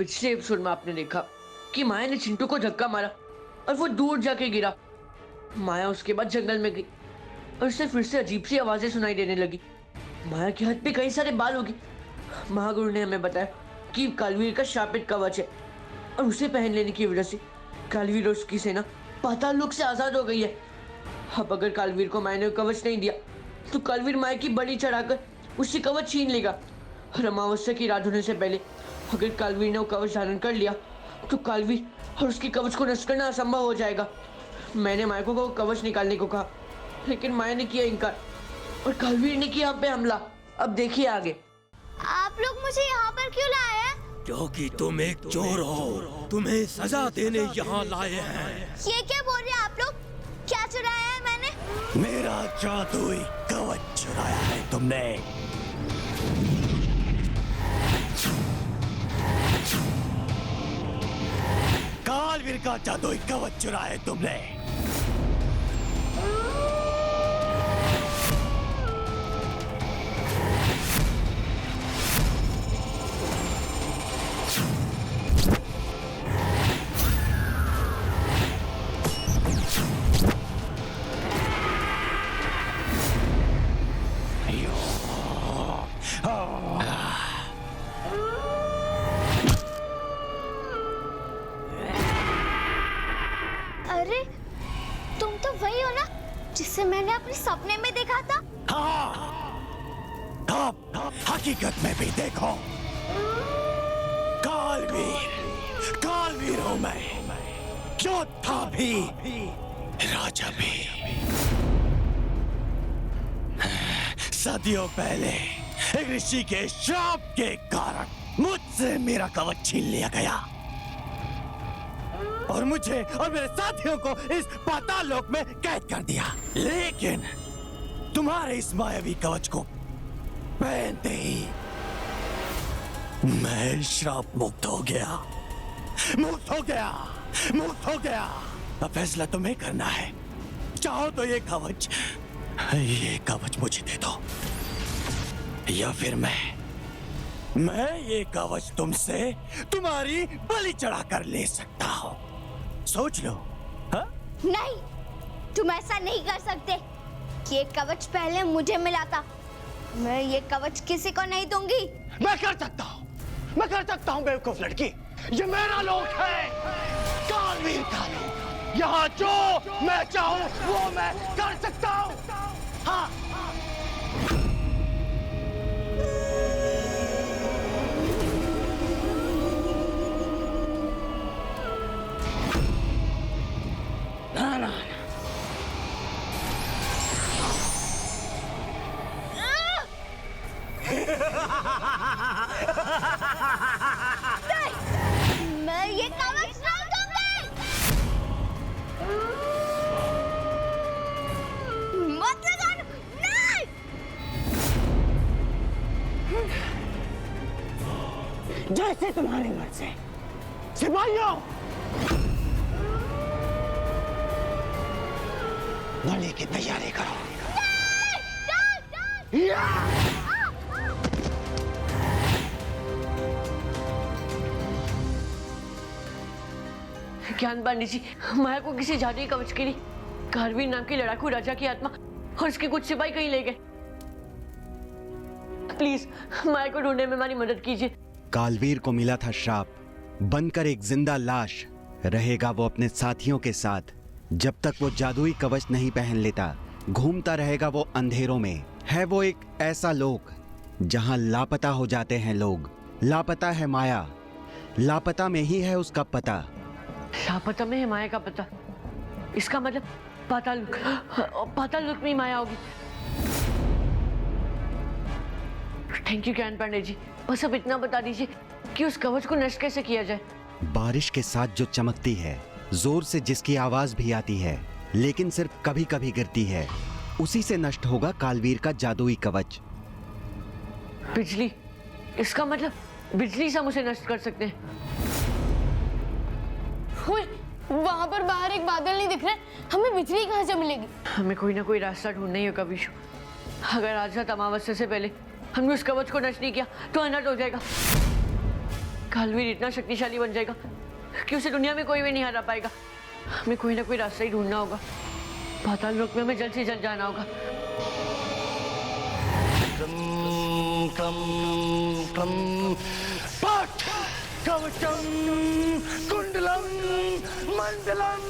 पिछले एपिसोड में आपने देखा कि माया ने चिंटू को धक्का मारा और वो दूर जाके गिरा। माया उसके बाद जंगल में गई और उसे फिर से अजीब सी आवाजें सुनाई देने लगी। माया के हाथ पे कई सारे बाल होगी। महागुरु ने हमें बताया कि कालवीर का शापित कवच है और उसे पहन लेने की वजह से कालवीर और उसकी सेना पाताल लोक से आजाद हो गई है। अब अगर कालवीर को माया ने कवच नहीं दिया तो कालवीर माया की बलि चढ़ाकर उससे कवच छीन लेगा और अमावस्या की रात होने से पहले अगर कालवीर ने वो कवच धारण कर लिया तो कालवीर और उसके कवच को नष्ट करना असंभव हो जाएगा। मैंने माया को कवच निकालने को कहा लेकिन माया ने किया इनकार और कालवीर ने किया हम पे हमला। अब देखिए आगे। आप लोग मुझे यहाँ पर क्यों लाए हैं? क्योंकि तुम एक चोर हो, तुम्हें सजा देने यहाँ लाए हैं। ये क्या बोल रहे हैं आप लोग? क्या चुराया है मैंने? मेरा जादुई कवच चुराया है तुमने। कालवीर का जादुई कवच चुराया है तुमने। अरे तुम तो वही हो ना जिसे मैंने अपने सपने में देखा था। अब हकीकत में भी देखो। कालवीर हूं मैं, योद्धा भी, राजा भी। सदियों पहले एक ऋषि के श्राप के कारण मुझसे मेरा कवच छीन लिया गया और मुझे और मेरे साथियों को इस पाताल लोक में कैद कर दिया। लेकिन तुम्हारे इस मायावी कवच को पहनते ही मैं श्राप मुक्त हो गया। अब फैसला तुम्हें करना है। चाहो तो ये कवच मुझे दे दो या फिर मैं ये कवच तुमसे तुम्हारी बलि चढ़ाकर ले सकता हूँ। सोच लो। हाँ? नहीं, तुम ऐसा नहीं कर सकते। ये कवच पहले मुझे मिला था। मैं ये कवच किसी को नहीं दूंगी। मैं कर सकता हूँ बेवकूफ लड़की। ये मेरा लोक है, कालवीर का लोक। यहाँ जो मैं चाहूँ वो मैं कर सकता हूँ। हाँ। ना मैं ये कवच नहीं दूंगी। मत लगाना। नहीं। जैसे तुम्हारी मर्जी। सिपाहियों, बलि की तैयारी करो। ज्ञान पांडे जी, माया को किसी जादुई कवच के लिए कालवीर नाम के लड़ाकू राजा की आत्मा और उसके कुछ सिपाही कहीं ले गए। प्लीज माया को ढूंढने में हमारी मदद कीजिए। कालवीर को मिला था श्राप, बनकर एक जिंदा लाश रहेगा वो अपने साथियों के साथ। जब तक वो जादुई कवच नहीं पहन लेता, घूमता रहेगा वो अंधेरों में। है वो एक ऐसा लोक जहां लापता हो जाते हैं लोग। लापता है माया, लापता में ही है उसका पता। लापता में है माया का पता। इसका मतलब पाताल लोक में माया होगी। थैंक यू ज्ञान पांडे जी। बस अब इतना बता दीजिए कि उस कवच को नष्ट कैसे किया जाए। बारिश के साथ जो चमकती है, जोर से जिसकी आवाज भी आती है लेकिन सिर्फ कभी कभी गिरती है, उसी से नष्ट होगा कालवीर का जादुई कवच। बिजली, इसका मतलब बिजली से हम उसे नष्ट कर सकते हैं। वहां पर बाहर एक बादल नहीं दिख रहा, हमें बिजली कहाँ से मिलेगी? हमें कोई ना कोई रास्ता ढूंढना ही होगा विशु। अगर आज रात अमावस्या से पहले हमने उस कवच को नष्ट नहीं किया तो अनर्थ हो जाएगा। कालवीर इतना शक्तिशाली बन जाएगा कि उसे दुनिया में कोई भी नहीं हरा पाएगा। हमें कोई ना कोई रास्ता ही ढूंढना होगा। पाताल लोक में हमें जल्द से जल्द जाना होगा। कवचम कुंडलम मंडलम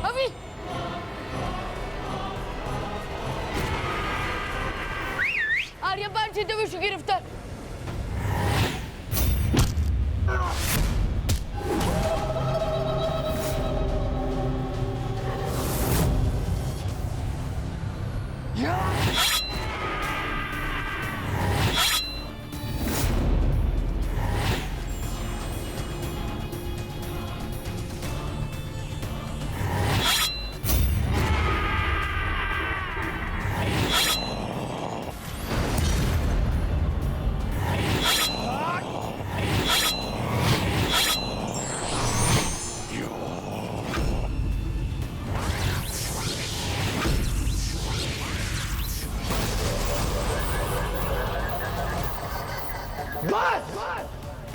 अभी आर्यपान सीधे विश्व की रफ्तार।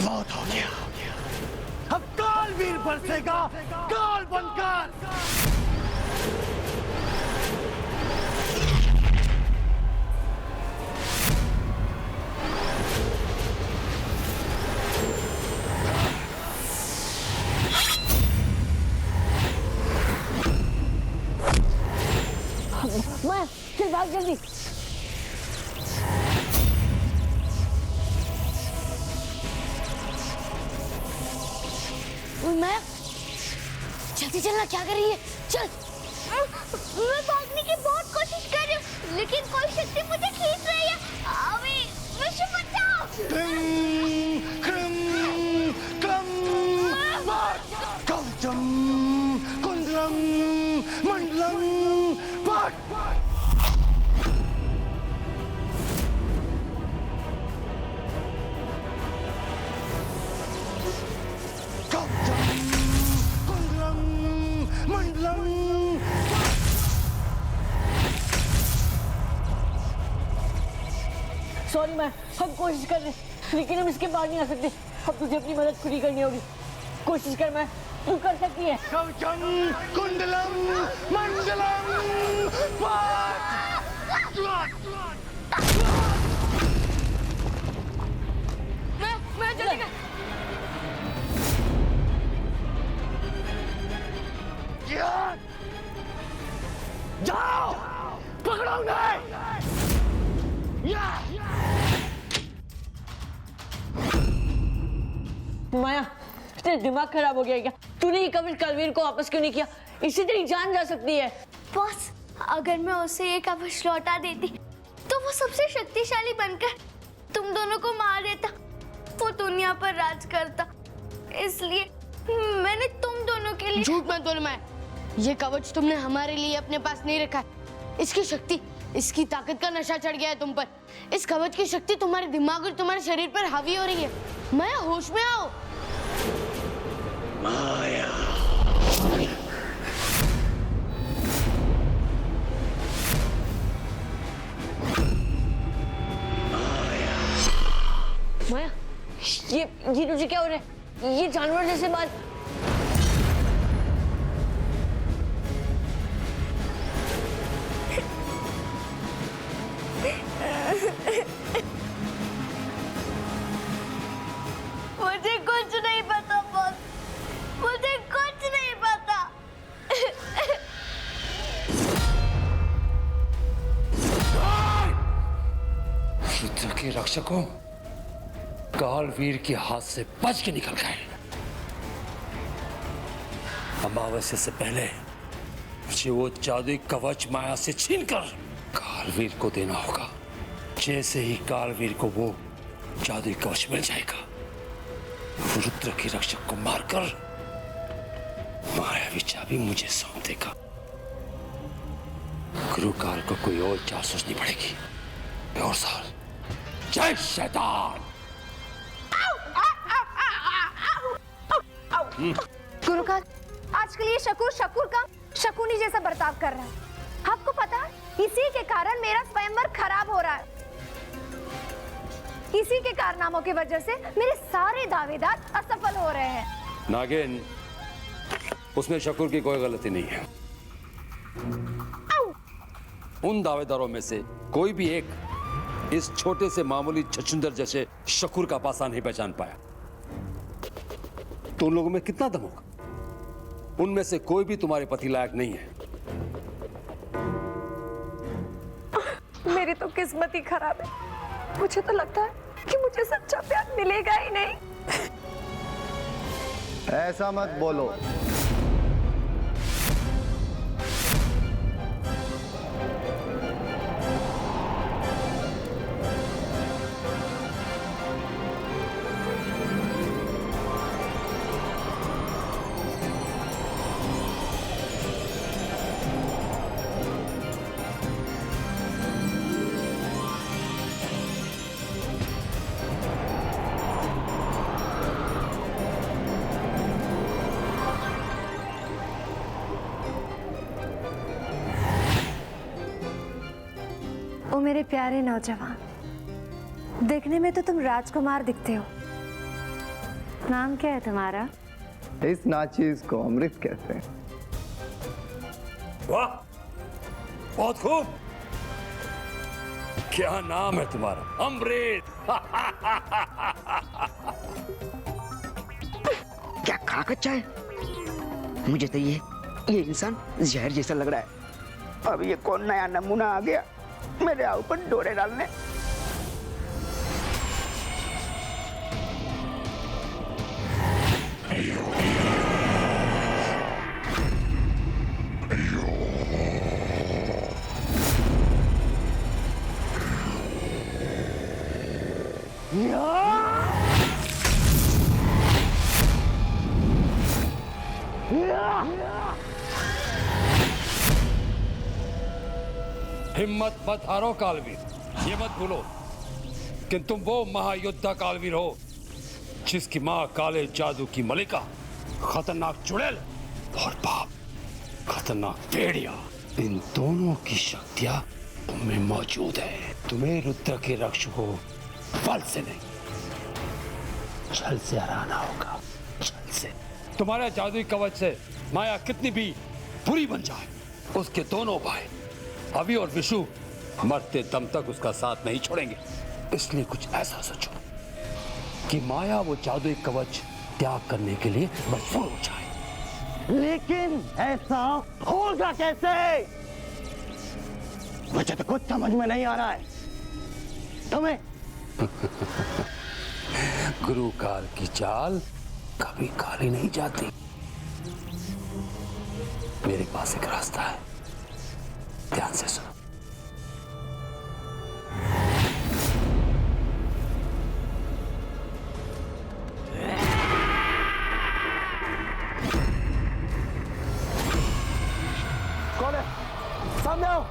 बहुत हो गया। अब कालवीर बरसेगा काल बनकर। मैं चल भाग जल्दी। मैं जल्दी चलना, क्या कर रही है? चल। मैं भागने की बहुत कोशिश कर रही हूँ, लेकिन कोई शक्ति मुझे खींच रही है। अभी मुझे बचाओ। कवचम कुंडलम मंडलम सॉरी मैं, हम कोशिश कर रहे हैं, लेकिन हम इसके बाहर नहीं आ सकते। अब तुझे अपनी मदद खुद ही करनी होगी। कोशिश कर मैं, तू कर सकती है। कवचम कुंडलम मंडलम मैं जल्दी कर। जाओ, पकड़ोगे। माया, तेरा दिमाग खराब हो गया क्या? तूने ये कवच कालवीर को वापस क्यों नहीं किया? इससे तेरी जान जा सकती है। बॉस, अगर मैं उसे ये कवच लौटा देती तो वो सबसे शक्तिशाली बनकर तुम दोनों को मार देता, वो दुनिया पर राज करता। इसलिए मैंने तुम दोनों के लिए। झूठ मत बोल मैं, ये कवच तुमने हमारे लिए अपने पास नहीं रखा। इसकी शक्ति, इसकी ताकत का नशा चढ़ गया है तुम पर। इस कवच की शक्ति तुम्हारे दिमाग और तुम्हारे शरीर पर हावी हो रही है। माया, होश में आओ। माया, माया, ये तुझे क्या हो रहा है? ये जानवर जैसे बात। मुझे कुछ नहीं पता बॉस, मुझे कुछ नहीं पता। रुद्र के रक्षकों, कालवीर के हाथ से बच के निकल गए। अमावस्या से पहले मुझे वो जादुई कवच माया से छीनकर कालवीर को देना होगा। जैसे ही कालवीर को वो जादुई कवच मिल जाएगा, रुद्र के रक्षक को मारकर मायावी चाबी मुझे सौंप देगा। गुरुकाल को कोई और चाल सोचनी पड़ेगी। और साल जय शैतान। गुरुकाल, आजकल ये शकूर का शकुनी जैसा बर्ताव कर रहा है। आपको पता है, इसी के कारण मेरा स्वयंवर खराब हो रहा है। इसी के कारनामों की वजह से मेरे सारे दावेदार असफल हो रहे हैं। नागिन, उसमें शकूर की कोई गलती नहीं है। उन दावेदारों में से कोई भी एक इस छोटे से मामूली छछुंदर जैसे शकूर का पासा नहीं पहचान पाया। तो उन लोगों में कितना दम होगा? उनमें से कोई भी तुम्हारे पति लायक नहीं है। मेरी तो किस्मत ही खराब है। मुझे तो लगता है कि मुझे सच्चा प्यार मिलेगा ही नहीं। ऐसा मत बोलो। ओ मेरे प्यारे नौजवान, देखने में तो तुम राजकुमार दिखते हो। नाम क्या है तुम्हारा? इस नाचीज को अमृत कहते हैं। वाह, बहुत खूब। क्या नाम है तुम्हारा? अमृत। क्या खा कच्चा है? मुझे तो ये इंसान जहर जैसा लग रहा है। अब ये कौन नया नमूना आ गया मेरे ऊपर डोरे डालने। हिम्मत मत हारो कालवीर। ये मत भूलो कि तुम वो महायोद्धा कालवीर हो जिसकी माँ काले जादू की मलिका, खतरनाक चुड़ैल और बाप खतरनाक भेड़िया, इन दोनों की शक्तियां तुम्हें मौजूद है। तुम्हें रुद्र के रक्ष को बल से नहीं, छल से हराना होगा। छल से। तुम्हारे जादुई कवच से माया कितनी भी बुरी बन जाए, उसके दोनों भाई अभी और विशु मरते दम तक उसका साथ नहीं छोड़ेंगे। इसलिए कुछ ऐसा सोचो कि माया वो जादुई कवच त्याग करने के लिए मजबूर हो जाए। लेकिन ऐसा होगा कैसे? मुझे तो कुछ समझ में नहीं आ रहा है। तुम्हें? गुरु काल की चाल कभी खाली नहीं जाती। मेरे पास एक रास्ता है, ध्यान से सुनो। कौन है? सामने आओ।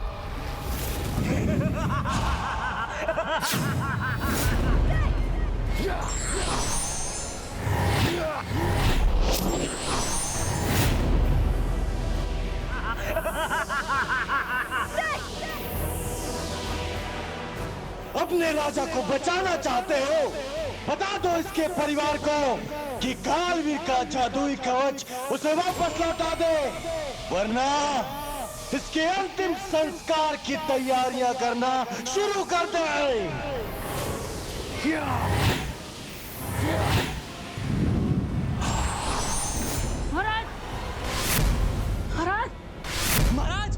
अपने राजा को बचाना चाहते हो? बता दो इसके परिवार को कि कालवीर का जादुई कवच उसे वापस लौटा दे, वरना इसके अंतिम संस्कार की तैयारियां करना शुरू कर दे। महाराज, महाराज, महाराज,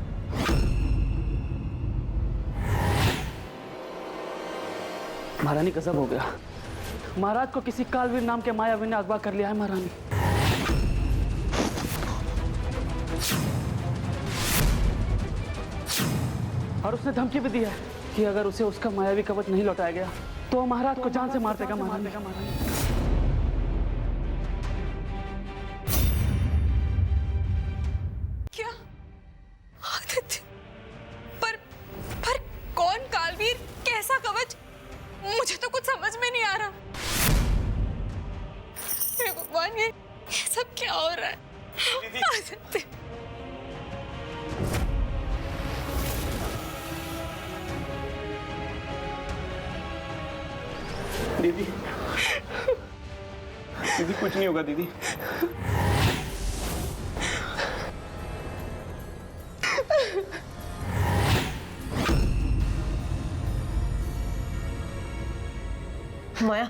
महारानी गजब हो गया। महाराज को किसी कालवीर नाम के मायावी ने अगवा कर लिया है महारानी। और उसने धमकी भी दी है कि अगर उसे उसका मायावी कवच नहीं लौटाया गया तो वो महाराज को जान से मार देगा। महारानी क्या आदित्य, सब क्या हो रहा है? आदित्य दीदी, दीदी कुछ नहीं होगा दीदी। माया,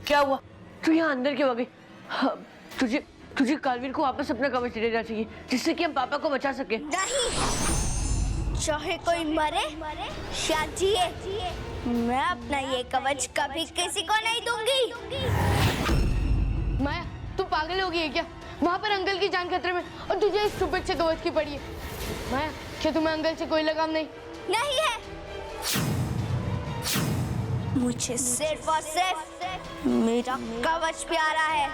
क्या हुआ? तू यहाँ अंदर क्यों आ गई? हाँ, तुझे तुझे कालवीर को वापस अपना कवच दे देना चाहिए, जिससे कि हम पापा को बचा सके। नहीं, चाहे कोई मरे या जिए, मैं अपना ये कवच कभी किसी को नहीं दूंगी। माया, तू पागल हो गई है क्या? वहाँ पर अंकल की जान खतरे में और तुझे इस स्टूपिड से कवच की पड़ी है। माया, क्या तुम्हें अंकल से कोई लगाव नहीं? नहीं है, मुझे सिर्फ और सिर्फ मेरा कवच प्यारा है।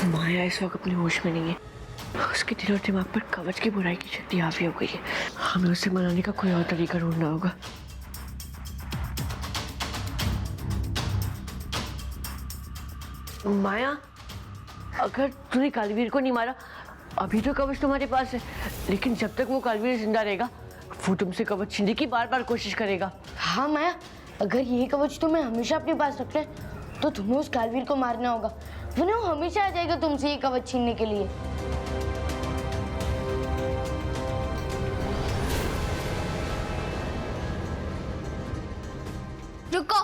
माया इस वक्त अपने होश में नहीं है। उसके दिल और दिमाग पर कवच की बुराई की शक्ति हावी हो गई है। हमें उसे मनाने का कोई और तरीका ढूंढना होगा। माया, अगर तूने कालवीर को नहीं मारा, अभी तो कवच तुम्हारे पास है, लेकिन जब तक वो कालवीर जिंदा रहेगा, वो तुमसे कवच छीनने की बार बार कोशिश करेगा। हाँ माया, अगर ये कवच तुम्हें हमेशा अपने पास रखना है तो तुम्हें उस कालवीर को मारना होगा, वरना वो हमेशा आ जाएगा तुमसे ये कवच छीनने के लिए। रुको,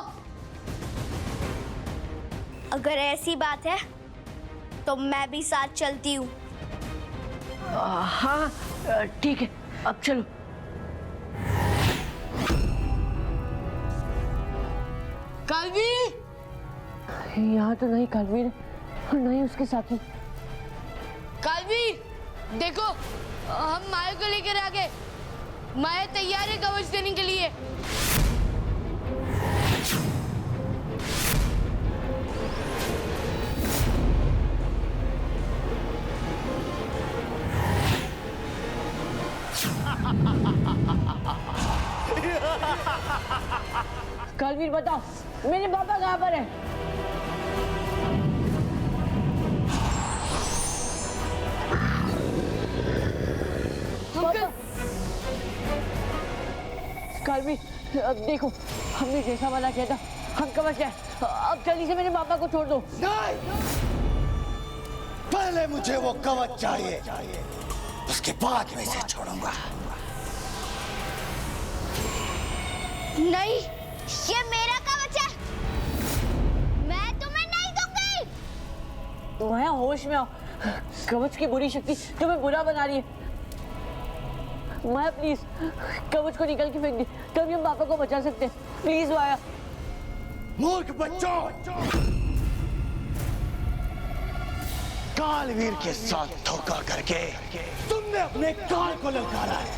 अगर ऐसी बात है तो मैं भी साथ चलती हूँ। हाँ ठीक है, अब चलो। कालवीर! यहाँ तो नहीं कालवीर और नहीं उसके साथी। कालवीर, देखो, हम माया को लेकर आ गए। माया तैयार है कवच देने के लिए। कालवीर बताओ, मेरे पापा कहाँ पर है? कालवीर, अब देखो, हमने जैसा वाला किया था, हम कवच है। अब जल्दी से मेरे पापा को छोड़ दो। नहीं, पहले मुझे वो कवच चाहिए, उसके बाद मैं इसे छोड़ूंगा। नहीं, ये मेरा कवच है, मैं तुम्हें नहीं दूंगी। माया, होश में आओ, कवच की बुरी शक्ति तुम्हें बुरा बना रही है। माया प्लीज, कवच को निकल के फेंक दे, तभी हम पापा को बचा सकते हैं। प्लीज माया। मूर्ख बच्चों, कालवीर के साथ धोखा करके तुमने अपने काल को ललकारा है।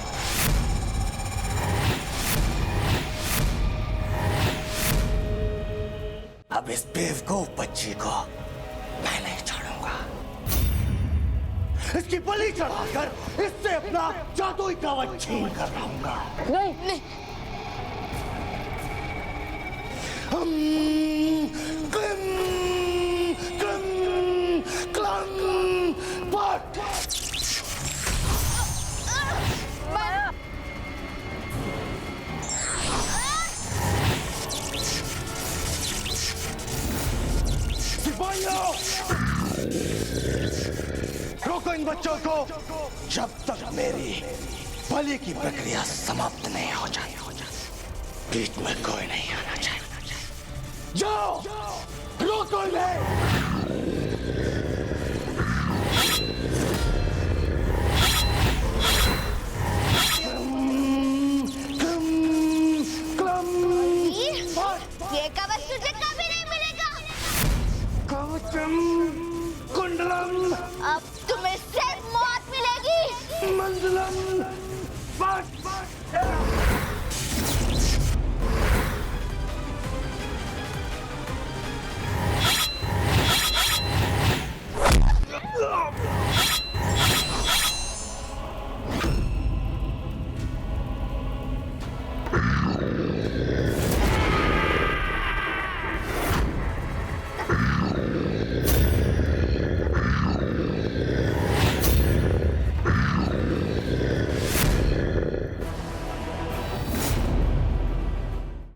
अब इस बेवकूफ बच्ची को मैं नहीं छोड़ूंगा। इसकी बलि चढ़ाकर इससे अपना जादुई कवच छीन कर लाऊंगा। नहीं नहीं, क्लम क्लम क्लम पट। सिपाहियों, रोको इन बच्चों को जब तक मेरी बलि की प्रक्रिया समाप्त नहीं हो जाए। बीच में कोई नहीं आना चाहिए। जाओ, रोको इन्हें। ये कवच तुझे कभी नहीं मिलेगा। कवचम कुंडलम, अब तुम्हें सिर्फ मौत मिलेगी। मंडलम पट।